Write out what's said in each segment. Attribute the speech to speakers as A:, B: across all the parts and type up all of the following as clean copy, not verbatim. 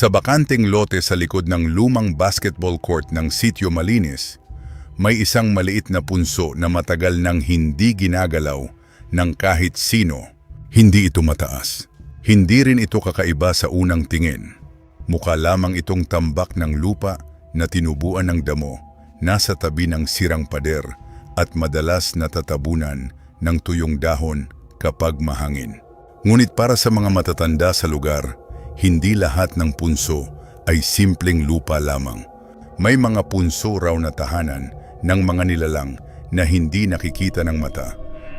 A: Sa bakanteng lote sa likod ng lumang basketball court ng Sitio Malinis, may isang maliit na punso na matagal nang hindi ginagalaw ng kahit sino. Hindi ito mataas. Hindi rin ito kakaiba sa unang tingin. Mukha lamang itong tambak ng lupa na tinubuan ng damo, nasa tabi ng sirang pader at madalas natatabunan ng tuyong dahon kapag mahangin. Ngunit para sa mga matatanda sa lugar, hindi lahat ng punso ay simpleng lupa lamang. May mga punso raw na tahanan ng mga nilalang na hindi nakikita ng mata,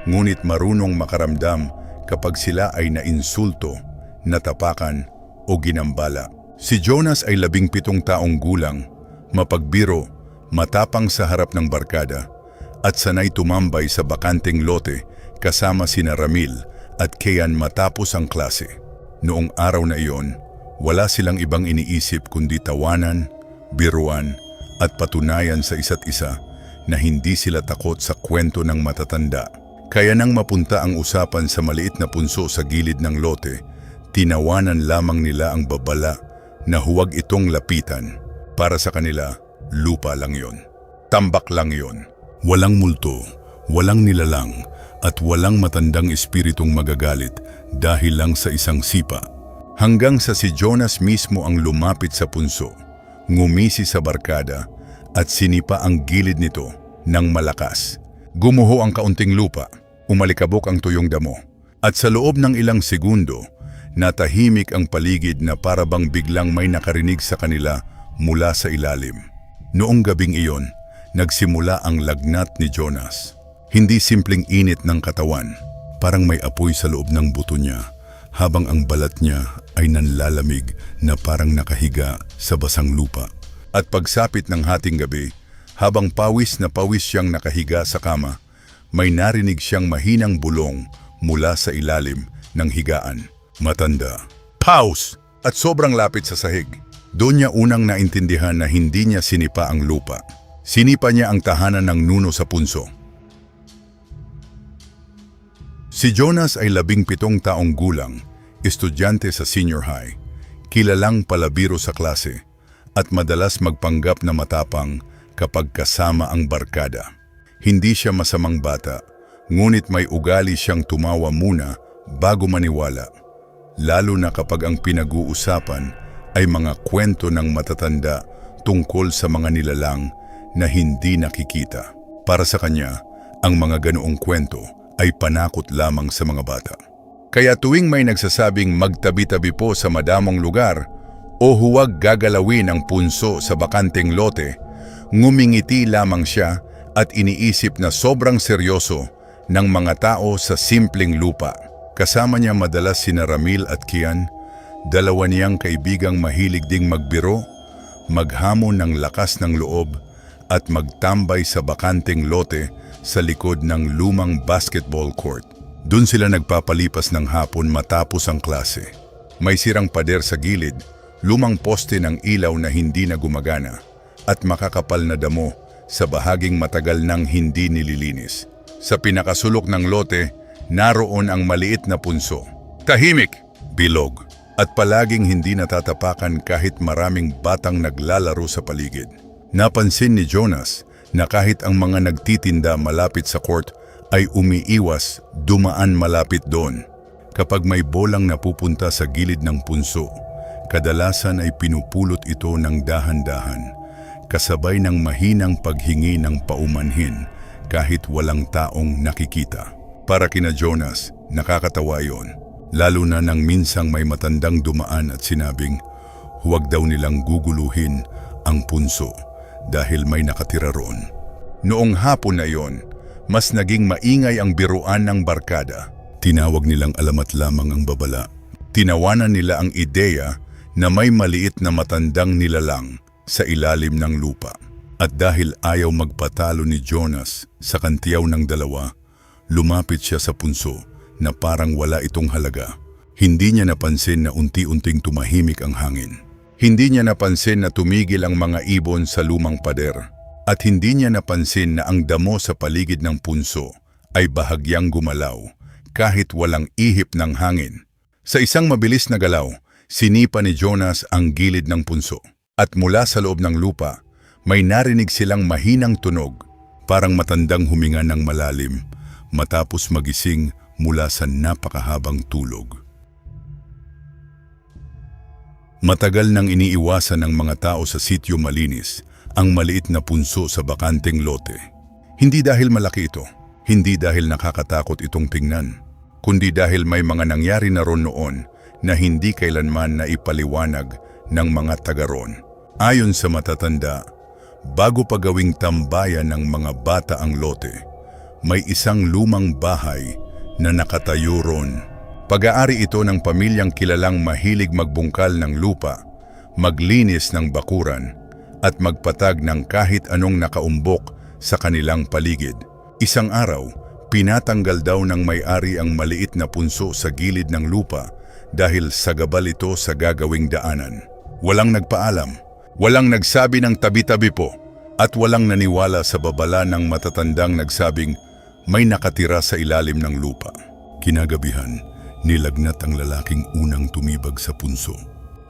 A: ngunit marunong makaramdam kapag sila ay nainsulto, natapakan o ginambala. Si Jonas ay 17 taong gulang, mapagbiro, matapang sa harap ng barkada, at sanay tumambay sa bakanteng lote kasama sina Ramil at Kian matapos ang klase. Noong araw na iyon, wala silang ibang iniisip kundi tawanan, biruan at patunayan sa isa't isa na hindi sila takot sa kwento ng matatanda. Kaya nang mapunta ang usapan sa maliit na punso sa gilid ng lote, tinawanan lamang nila ang babala na huwag itong lapitan. Para sa kanila, lupa lang yon. Tambak lang yon. Walang multo, walang nilalang, at walang matandang espiritong magagalit dahil lang sa isang sipa. Hanggang sa si Jonas mismo ang lumapit sa punso, ngumisi sa barkada at sinipa ang gilid nito ng malakas. Gumuho ang kaunting lupa, umalikabok ang tuyong damo, at sa loob ng ilang segundo, natahimik ang paligid na para bang biglang may nakarinig sa kanila mula sa ilalim. Noong gabing iyon, nagsimula ang lagnat ni Jonas. Hindi simpleng init ng katawan, parang may apoy sa loob ng buto niya, habang ang balat niya ay nanlalamig na parang nakahiga sa basang lupa. At pagsapit ng hating gabi, habang pawis na pawis siyang nakahiga sa kama, may narinig siyang mahinang bulong mula sa ilalim ng higaan. Matanda. Pause! At sobrang lapit sa sahig. Doon niya unang naintindihan na hindi niya sinipa ang lupa. Sinipa niya ang tahanan ng nuno sa punso. Si Jonas ay 17 taong gulang, estudyante sa senior high, kilalang palabiro sa klase, at madalas magpanggap na matapang kapag kasama ang barkada. Hindi siya masamang bata, ngunit may ugali siyang tumawa muna bago maniwala, lalo na kapag ang pinag-uusapan ay mga kwento ng matatanda tungkol sa mga nilalang na hindi nakikita. Para sa kanya, ang mga ganoong kwento ay panakot lamang sa mga bata. Kaya tuwing may nagsasabing magtabi-tabi po sa madamong lugar o huwag gagalawin ang punso sa bakanteng lote, ngumingiti lamang siya at iniisip na sobrang seryoso ng mga tao sa simpleng lupa. Kasama niya madalas sina Ramil at Kian, dalawa niyang kaibigang mahilig ding magbiro, maghamon ng lakas ng loob at magtambay sa bakanteng lote sa likod ng lumang basketball court. Doon sila nagpapalipas ng hapon matapos ang klase. May sirang pader sa gilid, lumang poste ng ilaw na hindi na gumagana, at makakapal na damo sa bahaging matagal nang hindi nililinis. Sa pinakasulok ng lote, naroon ang maliit na punso. Tahimik, bilog, at palaging hindi natatapakan kahit maraming batang naglalaro sa paligid. Napansin ni Jonas na kahit ang mga nagtitinda malapit sa court ay umiiwas dumaan malapit doon. Kapag may bolang napupunta sa gilid ng punso, kadalasan ay pinupulot ito ng dahan-dahan, kasabay ng mahinang paghingi ng paumanhin kahit walang taong nakikita. Para kina Jonas, nakakatawa yon, lalo na nang minsang may matandang dumaan at sinabing huwag daw nilang guguluhin ang punso dahil may nakatira roon. Noong hapon na yon, mas naging maingay ang biruan ng barkada. Tinawag nilang alamat lamang ang babala. Tinawanan nila ang ideya na may maliit na matandang nilalang sa ilalim ng lupa. At dahil ayaw magpatalo ni Jonas sa kantiyaw ng dalawa, lumapit siya sa punso na parang wala itong halaga. Hindi niya napansin na unti-unting tumahimik ang hangin. Hindi niya napansin na tumigil ang mga ibon sa lumang pader. At hindi niya napansin na ang damo sa paligid ng punso ay bahagyang gumalaw kahit walang ihip ng hangin. Sa isang mabilis na galaw, Sinipa ni Jonas ang gilid ng punso. At mula sa loob ng lupa, may narinig silang mahinang tunog, parang matandang huminga ng malalim, matapos magising mula sa napakahabang tulog. Matagal nang iniiwasan ng mga tao sa sitio Malinis ang maliit na punso sa bakanteng lote. Hindi dahil malaki ito, hindi dahil nakakatakot itong tingnan, kundi dahil may mga nangyari na ron noon na hindi kailanman na ipaliwanag ng mga taga ron. Ayon sa matatanda, bago pa gawing tambayan ng mga bata ang lote, may isang lumang bahay na nakatayo ron. Pag-aari ito ng pamilyang kilalang mahilig magbungkal ng lupa, maglinis ng bakuran, at magpatag ng kahit anong nakaumbok sa kanilang paligid. Isang araw, pinatanggal daw ng may-ari ang maliit na punso sa gilid ng lupa dahil sagabal ito sa gagawing daanan. Walang nagpaalam, walang nagsabi ng tabi-tabi po, at walang naniwala sa babala ng matatandang nagsabing may nakatira sa ilalim ng lupa. Kinagabihan, nilagnat ang lalaking unang tumibag sa punso.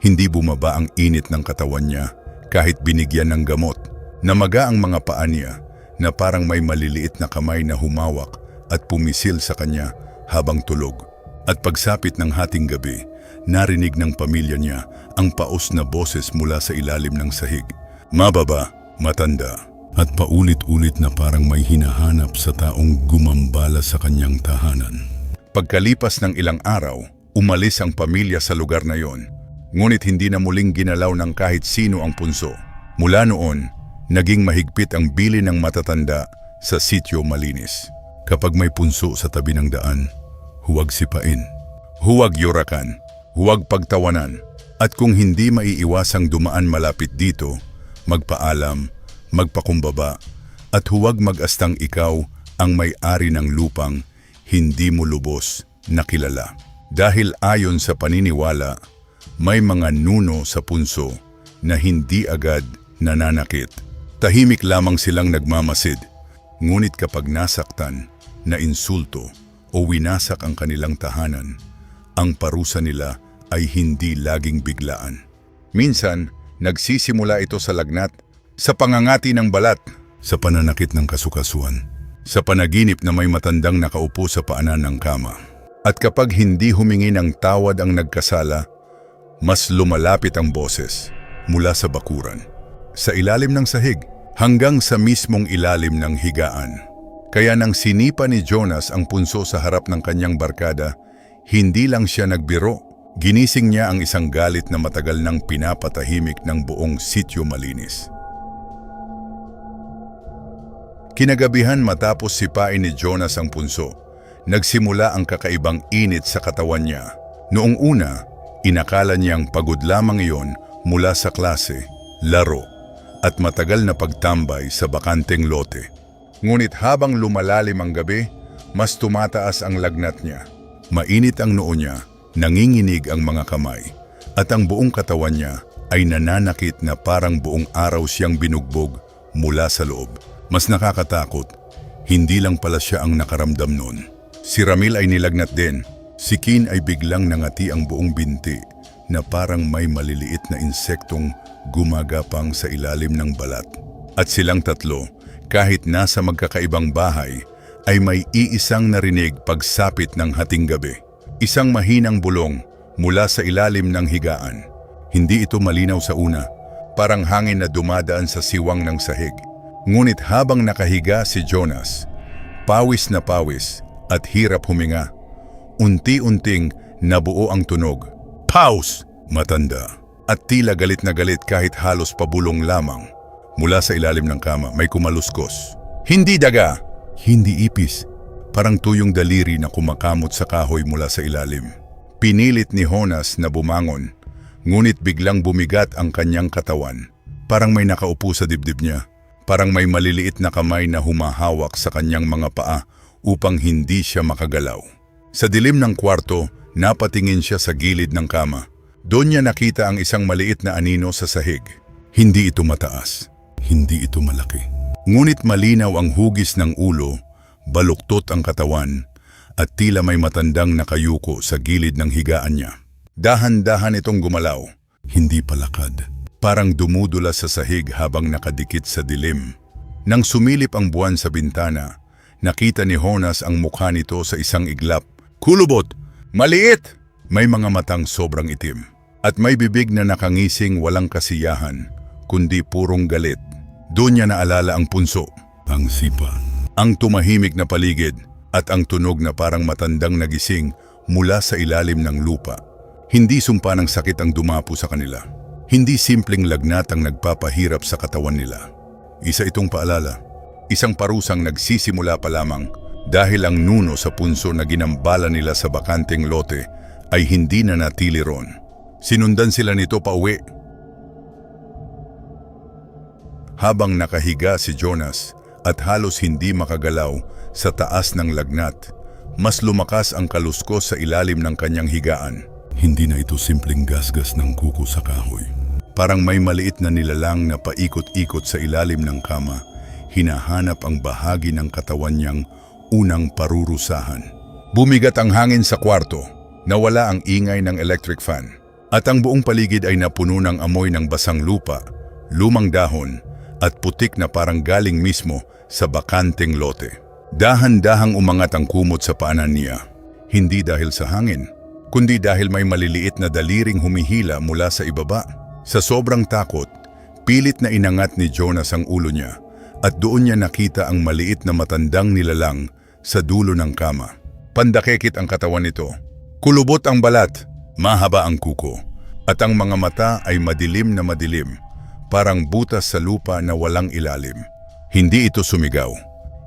A: Hindi bumaba ang init ng katawan niya kahit binigyan ng gamot. Namaga ang mga paa niya na parang may maliliit na kamay na humawak at pumisil sa kanya habang tulog. At pagsapit ng hating gabi, narinig ng pamilya niya ang paos na boses mula sa ilalim ng sahig. Mababa, matanda, at paulit-ulit na parang may hinahanap sa taong gumambala sa kanyang tahanan. Pagkalipas ng ilang araw, umalis ang pamilya sa lugar na yon, ngunit hindi na muling ginalaw ng kahit sino ang punso. Mula noon, naging mahigpit ang bili ng matatanda sa sitio Malinis. Kapag may punso sa tabi ng daan, huwag sipain, huwag yurakan, huwag pagtawanan, at kung hindi maiiwasang dumaan malapit dito, magpaalam, magpakumbaba, at huwag mag-astang ikaw ang may-ari ng lupang hindi mo lubos na kilala. Dahil ayon sa paniniwala, may mga nuno sa punso na hindi agad nananakit. Tahimik lamang silang nagmamasid, ngunit kapag nasaktan, na insulto o winasak ang kanilang tahanan, ang parusa nila ay hindi laging biglaan. Minsan, nagsisimula ito sa lagnat, sa pangangati ng balat, sa pananakit ng kasukasuan, sa panaginip na may matandang nakaupo sa paanan ng kama. At kapag hindi humingi ng tawad ang nagkasala, mas lumalapit ang boses mula sa bakuran, sa ilalim ng sahig, hanggang sa mismong ilalim ng higaan. Kaya nang sinipa ni Jonas ang punso sa harap ng kanyang barkada, hindi lang siya nagbiro, ginising niya ang isang galit na matagal nang pinapatahimik ng buong sitio Malinis. Kinagabihan matapos sipain ni Jonas ang punso, nagsimula ang kakaibang init sa katawan niya. Noong una, inakala niyang pagod lamang iyon mula sa klase, laro, at matagal na pagtambay sa bakanteng lote. Ngunit habang lumalalim ang gabi, mas tumataas ang lagnat niya. Mainit ang noo niya, nanginginig ang mga kamay, at ang buong katawan niya ay nananakit na parang buong araw siyang binugbog mula sa loob. Mas nakakatakot, hindi lang pala siya ang nakaramdam noon. Si Ramil ay nilagnat din. Si Kin ay biglang nangati ang buong binti na parang may maliliit na insektong gumagapang sa ilalim ng balat. At silang tatlo, kahit nasa magkakaibang bahay, ay may iisang narinig pagsapit ng hating gabi. Isang mahinang bulong mula sa ilalim ng higaan. Hindi ito malinaw sa una, parang hangin na dumadaan sa siwang ng sahig. Ngunit habang nakahiga si Jonas, pawis na pawis at hirap huminga, unti-unting nabuo ang tunog. Pause! Matanda. At tila galit na galit kahit halos pabulong lamang. Mula sa ilalim ng kama may kumaluskos. Hindi daga! Hindi ipis. Parang tuyong daliri na kumakamot sa kahoy mula sa ilalim. Pinilit ni Jonas na bumangon, ngunit biglang bumigat ang kanyang katawan. Parang may nakaupo sa dibdib niya. Parang may maliliit na kamay na humahawak sa kanyang mga paa upang hindi siya makagalaw. Sa dilim ng kwarto, napatingin siya sa gilid ng kama. Doon niya nakita ang isang maliit na anino sa sahig. Hindi ito mataas, hindi ito malaki. Ngunit malinaw ang hugis ng ulo, baluktot ang katawan, at tila may matandang nakayuko sa gilid ng higaan niya. Dahan-dahan itong gumalaw, hindi palakad. Parang dumudula sa sahig habang nakadikit sa dilim. Nang sumilip ang buwan sa bintana, nakita ni Jonas ang mukha nito sa isang iglap. Kulubot! Maliit! May mga matang sobrang itim. At may bibig na nakangising walang kasiyahan, kundi purong galit. Doon niya naalala ang punso, ang sipa, ang tumahimik na paligid, at ang tunog na parang matandang nagising mula sa ilalim ng lupa. Hindi sumpa ng sakit ang dumapo sa kanila. Hindi simpleng lagnat ang nagpapahirap sa katawan nila. Isa itong paalala, isang parusang nagsisimula pa lamang dahil ang nuno sa punso na ginambala nila sa bakanteng lote ay hindi na natili ron. Sinundan sila nito pauwi. Habang nakahiga si Jonas at halos hindi makagalaw sa taas ng lagnat, mas lumakas ang kaluskos sa ilalim ng kanyang higaan. Hindi na ito simpleng gasgas ng kuko sa kahoy. Parang may maliit na nilalang na paikot-ikot sa ilalim ng kama, hinahanap ang bahagi ng katawan niyang unang parurusahan. Bumigat ang hangin sa kwarto, nawala ang ingay ng electric fan, at ang buong paligid ay napuno ng amoy ng basang lupa, lumang dahon, at putik na parang galing mismo sa bakanteng lote. Dahan-dahang umangat ang kumot sa paanan niya, hindi dahil sa hangin, kundi dahil may maliliit na daliring humihila mula sa ibaba. Sa sobrang takot, pilit na inangat ni Jonas ang ulo niya at doon niya nakita ang maliit na matandang nilalang sa dulo ng kama. Pandakekit ang katawan nito, kulubot ang balat, mahaba ang kuko, at ang mga mata ay madilim na madilim, parang butas sa lupa na walang ilalim. Hindi ito sumigaw.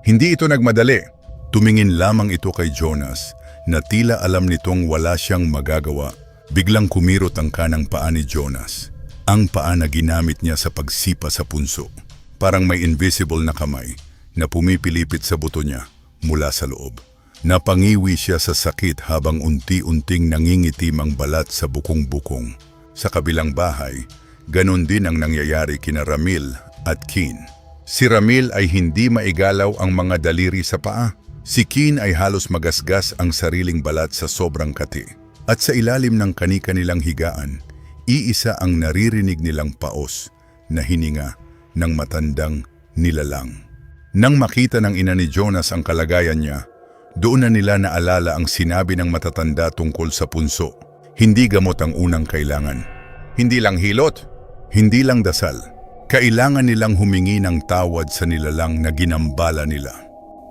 A: Hindi ito nagmadali. Tumingin lamang ito kay Jonas na tila alam nitong wala siyang magagawa. Biglang kumirot ang kanang paa ni Jonas. Ang paa na ginamit niya sa pagsipa sa punso. Parang may invisible na kamay na pumipilipit sa buto niya mula sa loob. Napangiwi siya sa sakit habang unti-unting nangingitim ang balat sa bukong-bukong. Sa kabilang bahay, ganon din ang nangyayari kina Ramil at Keen. Si Ramil ay hindi maigalaw ang mga daliri sa paa. Si Keen ay halos magasgas ang sariling balat sa sobrang kati. At sa ilalim ng kani-kanilang higaan, iisa ang naririnig nilang paos na hininga ng matandang nilalang. Nang makita ng ina ni Jonas ang kalagayan niya, doon na nila naalala ang sinabi ng matatanda tungkol sa punso. Hindi gamot ang unang kailangan. Hindi lang hilot, hindi lang dasal. Kailangan nilang humingi ng tawad sa nilalang na ginambala nila.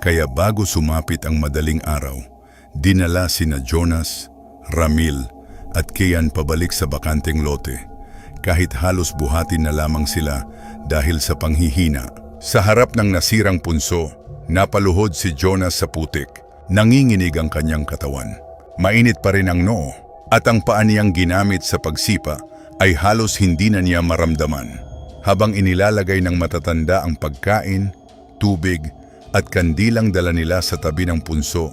A: Kaya bago sumapit ang madaling araw, dinala sina Jonas, Ramil at Kian pabalik sa bakanteng lote. Kahit halos buhatin na lamang sila dahil sa panghihina. Sa harap ng nasirang punso, napaluhod si Jonas sa putik. Nanginginig ang kanyang katawan. Mainit pa rin ang noo at ang paa niyang ginamit sa pagsipa ay halos hindi na niya maramdaman. Habang inilalagay ng matatanda ang pagkain, tubig at kandilang dala nila sa tabi ng punso,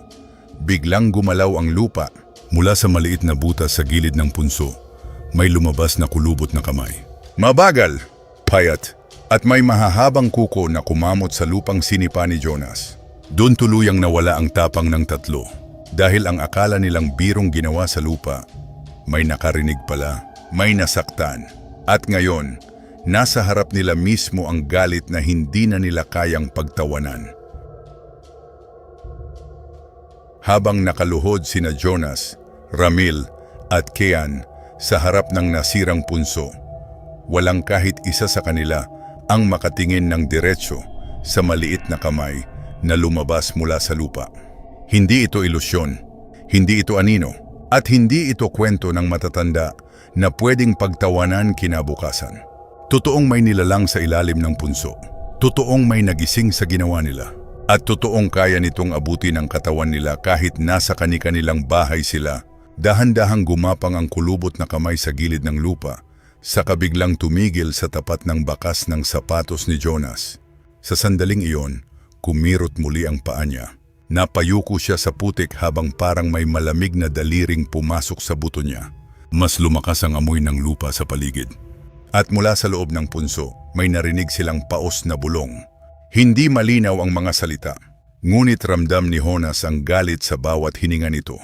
A: biglang gumalaw ang lupa. Mula sa maliit na butas sa gilid ng punso, may lumabas na kulubot na kamay. Mabagal, payat, at may mahahabang kuko na kumamot sa lupang sinipa ni Jonas. Doon tuluyang nawala ang tapang ng tatlo dahil ang akala nilang birong ginawa sa lupa, may nakarinig pala, may nasaktan. At ngayon, nasa harap nila mismo ang galit na hindi na nila kayang pagtawanan. Habang nakaluhod sina Jonas, Ramil at Kian sa harap ng nasirang punso, walang kahit isa sa kanila ang makatingin ng diretso sa maliit na kamay na lumabas mula sa lupa. Hindi ito ilusyon, hindi ito anino, at hindi ito kwento ng matatanda na pwedeng pagtawanan kinabukasan. Totoong may nilalang sa ilalim ng punso. Totoong may nagising sa ginawa nila. At totoong kaya nitong abutin ang katawan nila kahit nasa kani-kanilang bahay sila. Dahan-dahang gumapang ang kulubot na kamay sa gilid ng lupa, saka biglang tumigil sa tapat ng bakas ng sapatos ni Jonas. Sa sandaling iyon, kumirot muli ang paa niya. Napayuko siya sa putik habang parang may malamig na daliring pumasok sa buto niya. Mas lumakas ang amoy ng lupa sa paligid. At mula sa loob ng punso, may narinig silang paos na bulong. Hindi malinaw ang mga salita, ngunit ramdam ni Jonas ang galit sa bawat hininga nito.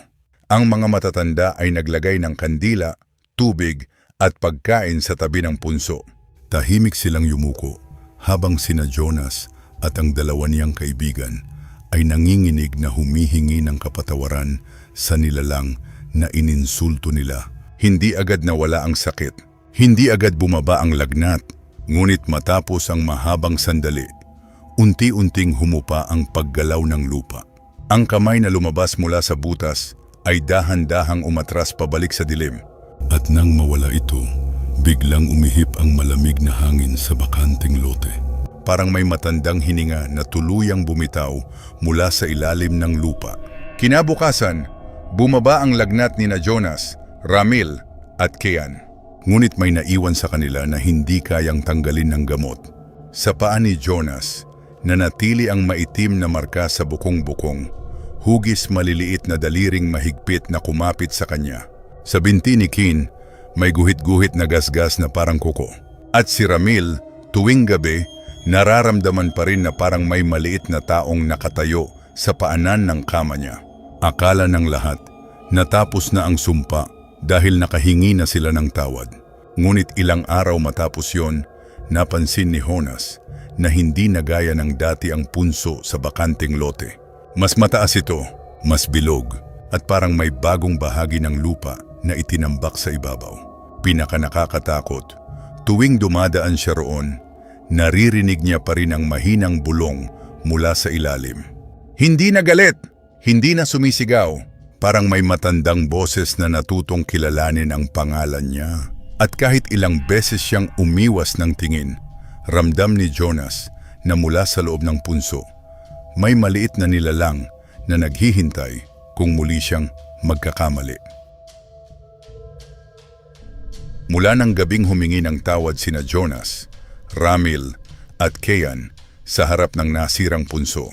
A: Ang mga matatanda ay naglagay ng kandila, tubig at pagkain sa tabi ng punso. Tahimik silang yumuko habang sina Jonas at ang dalawa niyang kaibigan ay nanginginig na humihingi ng kapatawaran sa nilalang na ininsulto nila. Hindi agad nawala ang sakit. Hindi agad bumaba ang lagnat. Ngunit matapos ang mahabang sandali, unti-unting humupa ang paggalaw ng lupa. Ang kamay na lumabas mula sa butas ay dahan-dahang umatras pabalik sa dilim. At nang mawala ito, biglang umihip ang malamig na hangin sa bakanting lote. Parang may matandang hininga na tuluyang bumitaw mula sa ilalim ng lupa. Kinabukasan, bumaba ang lagnat ni na Jonas, Ramil at Kian. Ngunit may naiwan sa kanila na hindi kayang tanggalin ng gamot. Sa paa ni Jonas, nanatili ang maitim na marka sa bukong-bukong, hugis maliliit na daliring mahigpit na kumapit sa kanya. Sa binti ni Kian, may guhit-guhit na gasgas na parang kuko. At si Ramil, tuwing gabi, nararamdaman pa rin na parang may maliit na taong nakatayo sa paanan ng kama niya. Akala ng lahat, natapos na ang sumpa dahil nakahingi na sila ng tawad. Ngunit ilang araw matapos yon, napansin ni Jonas na hindi na gaya ng dati ang punso sa bakanting lote. Mas mataas ito, mas bilog, at parang may bagong bahagi ng lupa na itinambak sa ibabaw. Pinakanakakatakot, tuwing dumadaan siya roon, naririnig niya pa rin ang mahinang bulong mula sa ilalim. Hindi na galit, hindi na sumisigaw, parang may matandang boses na natutong kilalanin ang pangalan niya. At kahit ilang beses siyang umiwas ng tingin, ramdam ni Jonas na mula sa loob ng punso, may maliit na nilalang na naghihintay kung muli siyang magkakamali. Mula ng gabing humingi ng tawad sina Jonas, Ramil at Kian sa harap ng nasirang punso,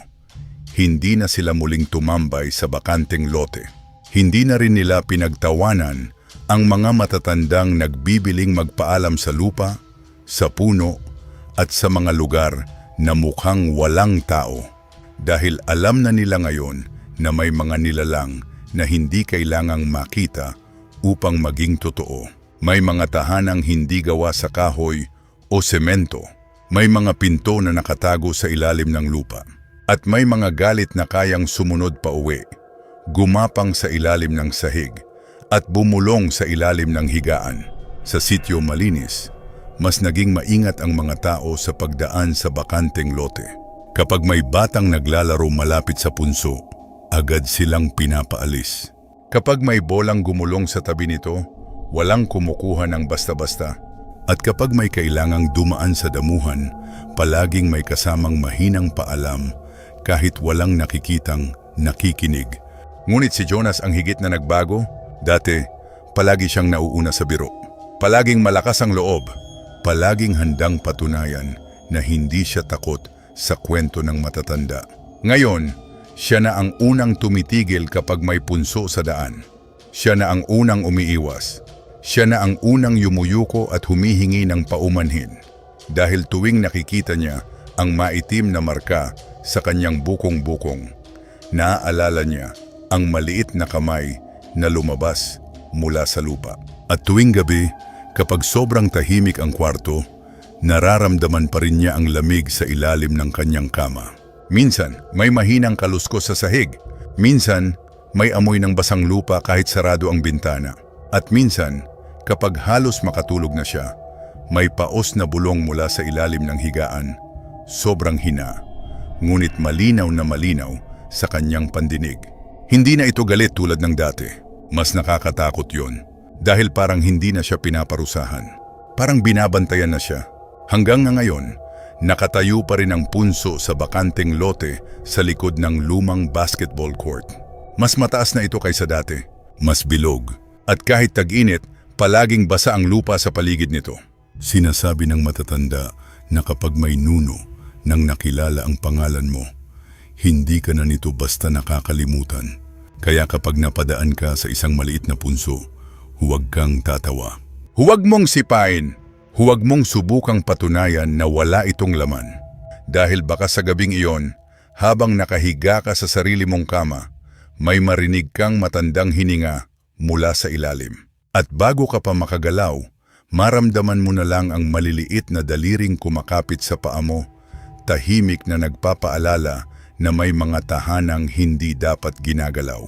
A: hindi na sila muling tumambay sa bakanting lote. Hindi na rin nila pinagtawanan ang mga matatandang nagbibiling magpaalam sa lupa, sa puno at sa mga lugar na mukhang walang tao. Dahil alam na nila ngayon na may mga nilalang na hindi kailangang makita upang maging totoo. May mga tahanang hindi gawa sa kahoy o semento. May mga pinto na nakatago sa ilalim ng lupa. At may mga galit na kayang sumunod pa uwi, gumapang sa ilalim ng sahig, at bumulong sa ilalim ng higaan. Sa sitio malinis, mas naging maingat ang mga tao sa pagdaan sa bakanting lote. Kapag may batang naglalaro malapit sa punso, agad silang pinapaalis. Kapag may bolang gumulong sa tabi nito, walang kumukuha ng basta-basta. At kapag may kailangang dumaan sa damuhan, palaging may kasamang mahinang paalam kahit walang nakikitang nakikinig. Ngunit si Jonas ang higit na nagbago. Dati, palagi siyang nauuna sa biro. Palaging malakas ang loob. Palaging handang patunayan na hindi siya takot sa kwento ng matatanda. Ngayon, siya na ang unang tumitigil kapag may punso sa daan. Siya na ang unang umiiwas. Siya na ang unang yumuyuko at humihingi ng paumanhin. Dahil tuwing nakikita niya ang maitim na marka sa kanyang bukong-bukong, naaalala niya ang maliit na kamay na lumabas mula sa lupa. At tuwing gabi, kapag sobrang tahimik ang kwarto, nararamdaman pa rin niya ang lamig sa ilalim ng kanyang kama. Minsan, may mahinang kaluskos sa sahig. Minsan, may amoy ng basang lupa kahit sarado ang bintana. At minsan, kapag halos makatulog na siya, may paos na bulong mula sa ilalim ng higaan. Sobrang hina, ngunit malinaw na malinaw sa kanyang pandinig. Hindi na ito galit tulad ng dati. Mas nakakatakot yon. Dahil parang hindi na siya pinaparusahan. Parang binabantayan na siya. Hanggang nga ngayon, nakatayo pa rin ang punso sa bakanting lote sa likod ng lumang basketball court. Mas mataas na ito kaysa dati. Mas bilog. At kahit tag-init, palaging basa ang lupa sa paligid nito. Sinasabi ng matatanda na kapag may nuno nang nakilala ang pangalan mo, hindi ka na nito basta nakakalimutan. Kaya kapag napadaan ka sa isang maliit na punso, huwag kang tatawa. Huwag mong sipain. Huwag mong subukang patunayan na wala itong laman. Dahil baka sa gabing iyon, habang nakahiga ka sa sarili mong kama, may marinig kang matandang hininga mula sa ilalim. At bago ka pa makagalaw, maramdaman mo na lang ang maliliit na daliring kumakapit sa paa mo, tahimik na nagpapaalala na may mga tahanang hindi dapat ginagalaw.